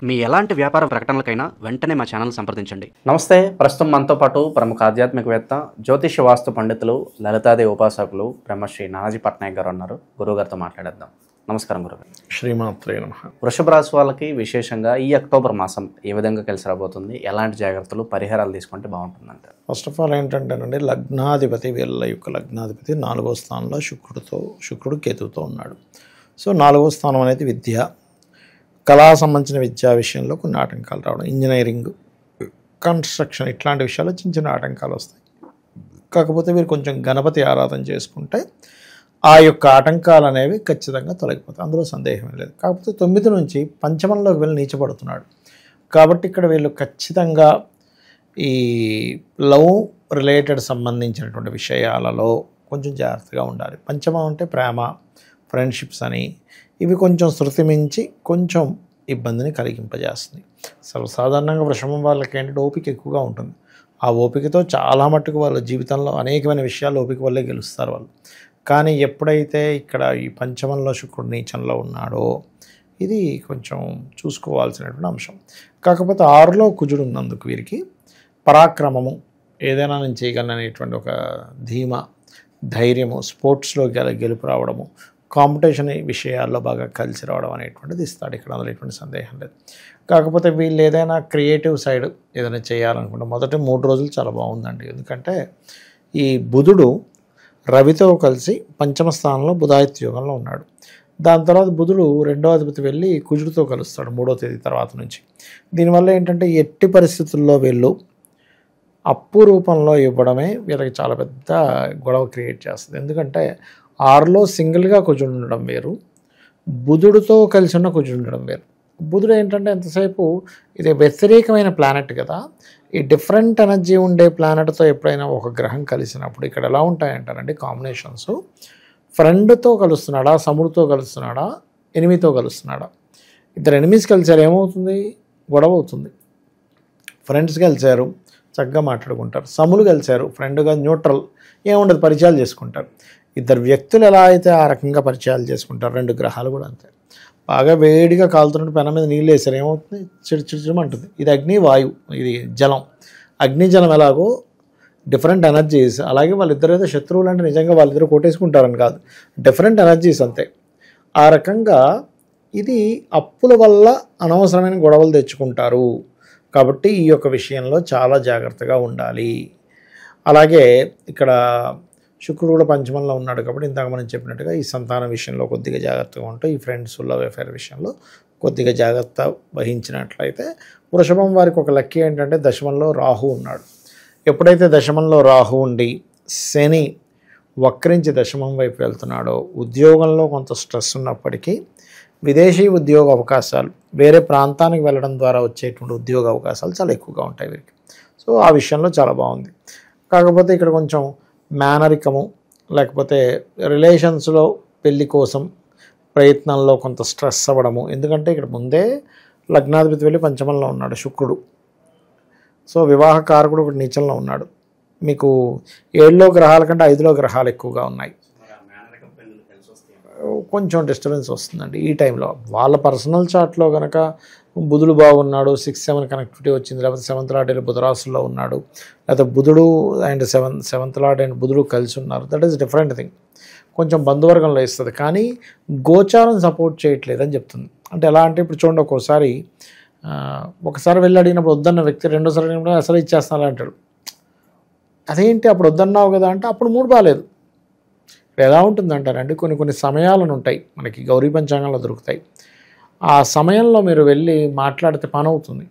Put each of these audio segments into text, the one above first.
మీ ఎలాంటి వ్యాపార ప్రకటనలకైనా వెంటనే మా ఛానల్ సంప్రదించండి. నమస్తే. ప్రస్తుతం మనతో పాటు ప్రముఖ ఆధ్యాత్మికవేత్త, జ్యోతిష వాస్తు పండితులు, లలితాదేవి ఉపాసకులు బ్రహ్మశ్రీ నానాజీ పట్నాయక్ గారు ఉన్నారు. గురువుగారితో మాట్లాడేద్దాం. నమస్కారం గురుగారు. శ్రీమాత్రే నమః. వృషభ రాశి వాళ్ళకి విశేషంగా ఈ అక్టోబర్ మాసం ఏ విధంగా కలిసి రాబోతుంది, ఎలాంటి జాగ్రత్తలు పరిహారాలు తీసుకుంటే బాగుంటుందంటే? ఫస్ట్ ఆఫ్ ఆల్ ఏంటంటేనండి, లగ్నాధిపతి, వీళ్ళ యొక్క లగ్నాధిపతి 4వ స్థానంలో శుక్రుడు కేతువుతో ఉన్నాడు. సో 4వ స్థానం అనేది విద్య, కళా సంబంధించిన విద్యా విషయంలో కొన్ని ఆటంకాలు రావడం, ఇంజనీరింగ్, కన్స్ట్రక్షన్ ఇట్లాంటి విషయాల్లో చిన్న చిన్న ఆటంకాలు వస్తాయి. కాకపోతే మీరు కొంచెం గణపతి ఆరాధన చేసుకుంటే ఆ యొక్క ఆటంకాలు అనేవి ఖచ్చితంగా తొలగిపోతాయి, అందులో సందేహం లేదు. కాకపోతే 9 నుంచి పంచమంలోకి వెళ్ళి నీచపడుతున్నాడు. కాబట్టి ఇక్కడ వీళ్ళు ఖచ్చితంగా ఈ లవ్ రిలేటెడ్ సంబంధించినటువంటి విషయాలలో కొంచెం జాగ్రత్తగా ఉండాలి. పంచమం అంటే ప్రేమ, ఫ్రెండ్షిప్స్ అని, ఇవి కొంచెం శృతి మించి కొంచెం ఇబ్బందిని కలిగింపజేస్తుంది. సర్వసాధారణంగా వృషభం వాళ్ళకి ఏంటంటే ఓపిక ఎక్కువగా ఉంటుంది. ఆ ఓపికతో చాలా మట్టుకు వాళ్ళ జీవితంలో అనేకమైన విషయాలు ఓపిక వల్లే గెలుస్తారు వాళ్ళు. కానీ ఎప్పుడైతే ఇక్కడ ఈ పంచమంలో శుక్రుడు నీచంలో ఉన్నాడో ఇది కొంచెం చూసుకోవాల్సినటువంటి అంశం. కాకపోతే 6లో కుజుడు ఉన్నందుకు వీరికి పరాక్రమము, ఏదైనా నేను చేయగలననేటువంటి ఒక ధీమా, ధైర్యము, స్పోర్ట్స్లో గెలుపు రావడము, కాంపిటీషన్ విషయాల్లో బాగా కలిసి రావడం అనేటువంటిది ఇస్తాడు ఇక్కడ, అందులో ఎటువంటి సందేహం లేదు. కాకపోతే వీళ్ళు ఏదైనా క్రియేటివ్ సైడ్ ఏదైనా చేయాలనుకుంటే మొదటి 3 రోజులు చాలా బాగుందండి. ఎందుకంటే ఈ బుధుడు రవితో కలిసి పంచమ స్థానంలో బుధాదిత్య యోగంలో ఉన్నాడు. దాని తర్వాత బుధుడు 2వ అధిపతి వెళ్ళి కుజుడితో కలుస్తాడు 3వ తేదీ తర్వాత నుంచి. దీనివల్ల ఏంటంటే ఎట్టి పరిస్థితుల్లో వీళ్ళు అప్పు రూపంలో ఇవ్వడమే వీళ్ళకి చాలా పెద్ద గొడవ క్రియేట్ చేస్తుంది. ఎందుకంటే 6లో సింగిల్గా కుజుడు ఉండడం వేరు, బుధుడితో కలిసి ఉన్న కుజుడు ఉండడం వేరు. బుధుడు ఏంటంటే ఎంతసేపు ఇది వ్యతిరేకమైన ప్లానెట్ కదా, ఈ డిఫరెంట్ ఎనర్జీ ఉండే ప్లానెట్తో ఎప్పుడైనా ఒక గ్రహం కలిసినప్పుడు ఇక్కడ ఎలా ఉంటాయంటారండి కాంబినేషన్స్, ఫ్రెండ్తో కలుస్తున్నాడా, సముడితో కలుస్తున్నాడా, ఎనిమితో కలుస్తున్నాడా. ఇద్దరు ఎనిమిస్ కలిసారు ఏమవుతుంది, గొడవ అవుతుంది. ఫ్రెండ్స్ కలిసారు చక్కగా మాట్లాడుకుంటారు, సములు కలిసారు ఫ్రెండ్గా న్యూట్రల్ ఏముండదు, పరిచయాలు చేసుకుంటారు. ఇద్దరు వ్యక్తులు ఎలా అయితే ఆ రకంగా పరిచయాలు చేసుకుంటారు, 2 గ్రహాలు కూడా అంతే. బాగా వేడిగా కాలుతున్నట్టు పెన మీద నీళ్ళు వేసారు ఏమవుతుంది, చిడిచిడమంటుంది. ఇది అగ్ని, వాయువు, ఇది జలం. అగ్ని జలం ఎలాగో డిఫరెంట్ ఎనర్జీస్, అలాగే వాళ్ళిద్దరు ఏదో శత్రువులు అంటే నిజంగా వాళ్ళిద్దరు కొట్టేసుకుంటారని కాదు, డిఫరెంట్ ఎనర్జీస్ అంతే. ఆ రకంగా ఇది అప్పుల వల్ల అనవసరమైన గొడవలు తెచ్చుకుంటారు. కాబట్టి ఈ యొక్క విషయంలో చాలా జాగ్రత్తగా ఉండాలి. అలాగే ఇక్కడ శుక్రుడు కూడా పంచమంలో ఉన్నాడు కాబట్టి ఇందాక మనం చెప్పినట్టుగా ఈ సంతాన విషయంలో కొద్దిగా జాగ్రత్తగా ఉంటూ, ఈ ఫ్రెండ్స్ లవ్ అఫేర్ విషయంలో కొద్దిగా జాగ్రత్త వహించినట్లయితే వృషభం వారికి ఒక లక్కీ ఏంటంటే దశమంలో రాహు ఉన్నాడు. ఎప్పుడైతే దశమంలో రాహు ఉండి శని వక్రించి దశమం వైపు వెళ్తున్నాడో ఉద్యోగంలో కొంత స్ట్రెస్ ఉన్నప్పటికీ విదేశీ ఉద్యోగ అవకాశాలు, వేరే ప్రాంతానికి వెళ్ళడం ద్వారా వచ్చేటువంటి ఉద్యోగ అవకాశాలు చాలా ఎక్కువగా ఉంటాయి వీరికి. సో ఆ విషయంలో చాలా బాగుంది. కాకపోతే ఇక్కడ కొంచెం మేనరికము, లేకపోతే రిలేషన్స్లో పెళ్లి కోసం ప్రయత్నంలో కొంత స్ట్రెస్ అవ్వడము. ఎందుకంటే ఇక్కడ ముందే లగ్నాధిపతి వెళ్ళి పంచమంలో ఉన్నాడు శుక్రుడు. సో వివాహ కారకుడు ఒకటి నీచంలో ఉన్నాడు. మీకు 7లో గ్రహాల కంటే 5లో గ్రహాలు ఎక్కువగా ఉన్నాయి. కొంచెం డిస్టర్బెన్స్ వస్తుందండి ఈ టైంలో. వాళ్ళ పర్సనల్ చార్ట్లో కనుక బుధుడు బాగున్నాడు, 6-7 కనెక్టివిటీ వచ్చింది, లేకపోతే 7th లార్డ్ బుధరాశుల్లో ఉన్నాడు, లేకపోతే బుధుడు అండ్ 7th లార్డ్ అండ్ బుధుడు కలిసి ఉన్నారు, దట్ ఈస్ డిఫరెంట్ థింగ్. కొంచెం బంధువర్గంలో ఇస్తుంది, కానీ గోచారం సపోర్ట్ చేయట్లేదని చెప్తుంది. అంటే ఎలా అంటే ఇప్పుడు చూడండి, ఒకసారి వెళ్ళి అడిగినప్పుడు వద్దన్న వ్యక్తి రెండోసారి అడిగినప్పుడు అసలు ఇచ్చేస్తాను అంటాడు. అదేంటి అప్పుడు వద్దన్నావు కదా అంటే అప్పుడు మూడు బాగాలేదు. ఎలా ఉంటుందంటారండి, కొన్ని సమయాలను ఉంటాయి మనకి గౌరీ పంచాంగంలో దొరుకుతాయి. ఆ సమయంలో మీరు వెళ్ళి మాట్లాడితే పని అవుతుంది.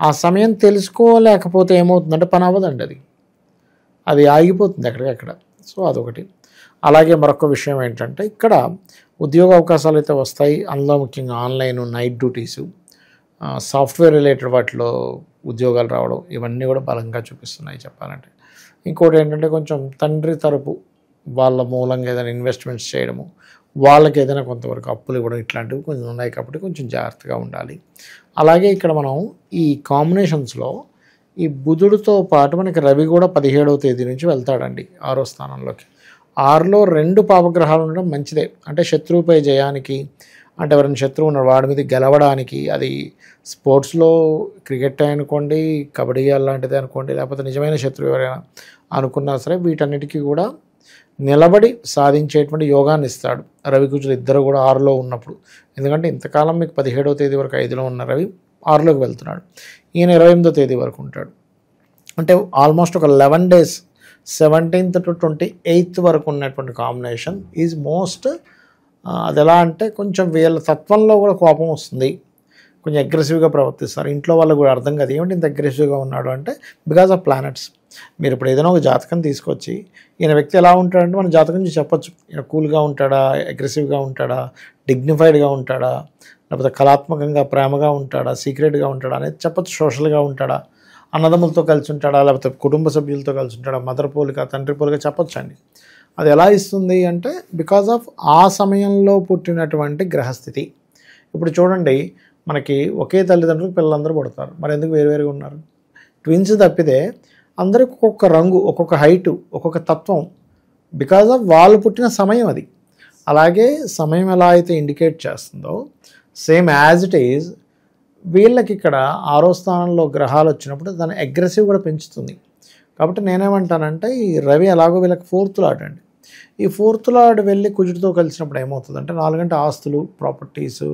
ఆ సమయం తెలుసుకోలేకపోతే ఏమవుతుందంటే పని అవ్వదండి, అది ఆగిపోతుంది ఎక్కడికక్కడ. సో అదొకటి. అలాగే మరొక విషయం ఏంటంటే ఇక్కడ ఉద్యోగ అవకాశాలు అయితే వస్తాయి. అందులో ముఖ్యంగా online, night duties, software related వాటిలో ఉద్యోగాలు రావడం, ఇవన్నీ కూడా బలంగా చూపిస్తున్నాయి చెప్పాలంటే. ఇంకోటి ఏంటంటే కొంచెం తండ్రి తరపు వాళ్ళ మూలంగా ఏదైనా ఇన్వెస్ట్మెంట్స్ చేయడము, వాళ్ళకి ఏదైనా కొంతవరకు అప్పులు ఇవ్వడం, ఇట్లాంటివి కొంచెం ఉన్నాయి కాబట్టి కొంచెం జాగ్రత్తగా ఉండాలి. అలాగే ఇక్కడ మనం ఈ కాంబినేషన్స్లో ఈ బుధుడితో పాటు మనకి రవి కూడా 17వ తేదీ నుంచి వెళ్తాడండి 6వ స్థానంలోకి. 6లో 2 పాపగ్రహాలు ఉండడం మంచిదే. అంటే శత్రువుపై జయానికి, అంటే ఎవరైనా శత్రువు ఉన్నాడు వాడి మీద గెలవడానికి, అది స్పోర్ట్స్లో క్రికెట్ అనుకోండి, కబడ్డీ అలాంటిది అనుకోండి, లేకపోతే నిజమైన శత్రువు ఎవరైనా అనుకున్నా సరే వీటన్నిటికీ కూడా నిలబడి సాధించేటువంటి యోగాన్ని ఇస్తాడు రవి కుజులు ఇద్దరు కూడా 6లో ఉన్నప్పుడు. ఎందుకంటే ఇంతకాలం మీకు 17వ తేదీ వరకు 5లో ఉన్న రవి 6లోకి వెళ్తున్నాడు, ఈయన 28వ తేదీ వరకు ఉంటాడు. అంటే ఆల్మోస్ట్ ఒక 11 days 17th to 28th వరకు ఉన్నటువంటి కాంబినేషన్ ఈజ్ మోస్ట్. అది ఎలా అంటే కొంచెం వీళ్ళ తత్వంలో కూడా కోపం వస్తుంది, కొంచెం అగ్రెసివ్గా ప్రవర్తిస్తారు. ఇంట్లో వాళ్ళకు కూడా అర్థం కాదు ఏమిటి ఇంత అగ్రెసివ్గా ఉన్నాడు అంటే బికాస్ ఆఫ్ ప్లానెట్స్. మీరు ఇప్పుడు ఏదైనా ఒక జాతకం తీసుకొచ్చి ఈయన వ్యక్తి ఎలా ఉంటాడంటే మన జాతకం నుంచి చెప్పొచ్చు, ఈయన కూల్గా ఉంటాడా, అగ్రెసివ్గా ఉంటాడా, డిగ్నిఫైడ్గా ఉంటాడా, లేకపోతే కళాత్మకంగా ప్రేమగా ఉంటాడా, సీక్రెట్గా ఉంటాడా అనేది చెప్పొచ్చు. సోషల్గా ఉంటాడా, అన్నదమ్ములతో కలిసి ఉంటాడా, లేకపోతే కుటుంబ సభ్యులతో కలిసి ఉంటాడా, మదర్ పోలిక తండ్రి పోలిక చెప్పొచ్చు అండి. అది ఎలా ఇస్తుంది అంటే బికాజ్ ఆఫ్ ఆ సమయంలో పుట్టినటువంటి గ్రహస్థితి. ఇప్పుడు చూడండి మనకి ఒకే తల్లిదండ్రులకు పిల్లలందరూ పుడతారు, మరి ఎందుకు వేరువేరుగా ఉన్నారు? ట్విన్స్ తప్పితే అందరికి ఒక్కొక్క రంగు, ఒక్కొక్క హైటు, ఒక్కొక్క తత్వం, బికాజ్ ఆఫ్ వాళ్ళు పుట్టిన సమయం అది. అలాగే సమయం ఎలా అయితే ఇండికేట్ చేస్తుందో సేమ్ యాజ్ ఇట్ ఈజ్ వీళ్ళకి ఇక్కడ 6వ స్థానంలో గ్రహాలు వచ్చినప్పుడు దాన్ని అగ్రెసివ్ కూడా పెంచుతుంది. కాబట్టి నేనేమంటానంటే ఈ రవి ఎలాగో వీళ్ళకి 4th లార్డ్ అండి. ఈ 4th లార్డ్ వెళ్ళి కుజుడితో కలిసినప్పుడు ఏమవుతుందంటే 4 అంటే ఆస్తులు, ప్రాపర్టీసు,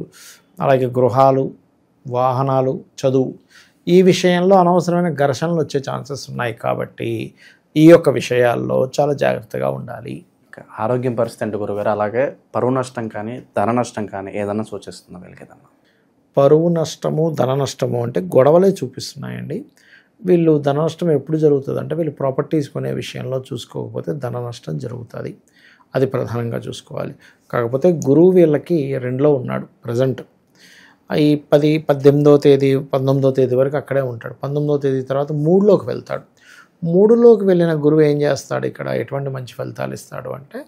అలాగే గృహాలు, వాహనాలు, చదువు, ఈ విషయంలో అనవసరమైన ఘర్షణలు వచ్చే ఛాన్సెస్ ఉన్నాయి. కాబట్టి ఈ యొక్క విషయాల్లో చాలా జాగ్రత్తగా ఉండాలి. ఆరోగ్యం పరిస్థితి అంటే గురుగారు, అలాగే పరువు నష్టం కానీ ధన నష్టం కానీ ఏదన్నా సూచిస్తుందా వీళ్ళకి? ఏదన్నా పరువు నష్టము, ధన నష్టము అంటే గొడవలే చూపిస్తున్నాయండి. వీళ్ళు ధన నష్టం ఎప్పుడు జరుగుతుంది అంటే వీళ్ళు ప్రాపర్టీస్ కొనే విషయంలో చూసుకోకపోతే ధన నష్టం జరుగుతుంది, అది ప్రధానంగా చూసుకోవాలి. కాకపోతే గురువు వీళ్ళకి 2లో ఉన్నాడు ప్రజెంట్. ఈ 10, 18వ తేదీ 19వ తేదీ వరకు అక్కడే ఉంటాడు. 19వ తేదీ తర్వాత 3లోకి వెళ్తాడు. 3లోకి వెళ్ళిన గురువు ఏం చేస్తాడు, ఇక్కడ ఎటువంటి మంచి ఫలితాలు ఇస్తాడు అంటే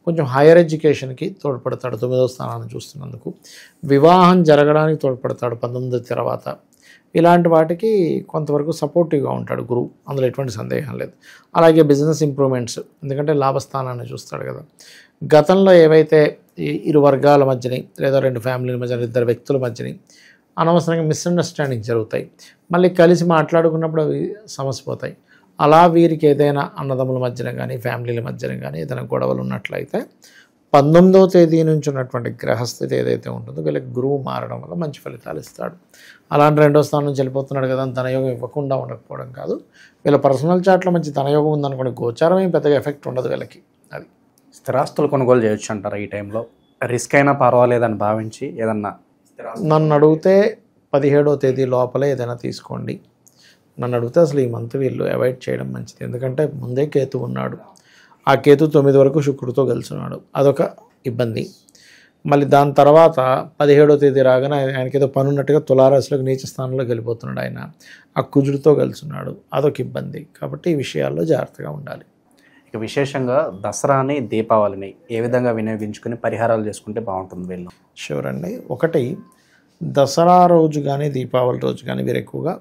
కొంచెం హైయర్ ఎడ్యుకేషన్కి తోడ్పడతాడు 9వ స్థానాన్ని చూస్తున్నందుకు. వివాహం జరగడానికి తోడ్పడతాడు 19 తర్వాత. ఇలాంటి వాటికి కొంతవరకు సపోర్టివ్గా ఉంటాడు గురువు, అందులో ఎటువంటి సందేహం లేదు. అలాగే బిజినెస్ ఇంప్రూవ్మెంట్స్, ఎందుకంటే లాభస్థానాన్ని చూస్తాడు కదా. గతంలో ఏవైతే ఇరు వర్గాల మధ్యని లేదా 2 ఫ్యామిలీల మధ్య, 2 వ్యక్తుల మధ్యని అనవసరంగా మిస్అండర్స్టాండింగ్ జరుగుతాయి, మళ్ళీ కలిసి మాట్లాడుకున్నప్పుడు అవి సమసిపోతాయి. అలా వీరికి ఏదైనా అన్నదమ్ముల మధ్యన కానీ ఫ్యామిలీల మధ్యన కానీ ఏదైనా గొడవలు ఉన్నట్లయితే 19వ తేదీ నుంచి ఉన్నటువంటి గ్రహస్థితి ఏదైతే ఉంటుందో వీళ్ళకి గురువు మారడం వల్ల మంచి ఫలితాలు ఇస్తాడు. అలాంటి 2వ స్థానం నుంచి వెళ్ళిపోతున్నాడు కదా అని ధనయోగం ఇవ్వకుండా ఉండకపోవడం కాదు. వీళ్ళ పర్సనల్ చాట్లో మంచి ధనయోగం ఉందనుకోండి, గోచారం ఏం పెద్దగా ఎఫెక్ట్ ఉండదు వీళ్ళకి. అది స్థిరాస్తులు కొనుగోలు చేయొచ్చు అంటారా ఈ టైంలో? రిస్క్ అయినా పర్వాలేదని భావించి ఏదన్నా నన్ను అడిగితే 17వ తేదీ లోపలే ఏదైనా తీసుకోండి. నన్ను అడిగితే అసలు ఈ మంత్ వీళ్ళు అవాయిడ్ చేయడం మంచిది, ఎందుకంటే ముందే కేతు ఉన్నాడు, ఆ కేతు 9 వరకు శుక్రుడితో కలిసినాడు, అదొక ఇబ్బంది. మళ్ళీ దాని తర్వాత 17వ తేదీ రాగానే ఆయనకి ఏదో పని ఉన్నట్టుగా తులారాశిలోకి నీచ స్థానంలోకి వెళ్ళిపోతున్నాడు ఆయన, ఆ కుజుడితో కలిసినాడు, అదొక ఇబ్బంది. కాబట్టి ఈ విషయాల్లో జాగ్రత్తగా ఉండాలి. ఇక విశేషంగా దసరాని దీపావళిని ఏ విధంగా వినియోగించుకుని పరిహారాలు చేసుకుంటే బాగుంటుంది వీళ్ళు? షూర్ అండి. ఒకటి, దసరా రోజు కానీ దీపావళి రోజు కానీ వీరు ఎక్కువగా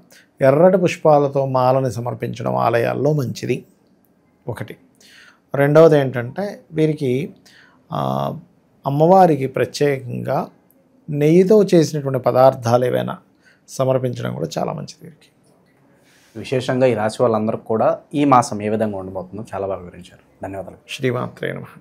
ఎర్రటి పుష్పాలతో మాలని సమర్పించడం ఆలయాల్లో మంచిది ఒకటి. రెండవది ఏంటంటే వీరికి అమ్మవారికి ప్రత్యేకంగా నెయ్యితో చేసినటువంటి పదార్థాలు ఏవైనా సమర్పించడం కూడా చాలా మంచిది వీరికి. విశేషంగా ఈ రాశి వాళ్ళందరికీ కూడా ఈ మాసం ఏ విధంగా ఉండబోతుందో చాలా బాగా వివరించారు. ధన్యవాదాలు. శ్రీమాత్రే నమః.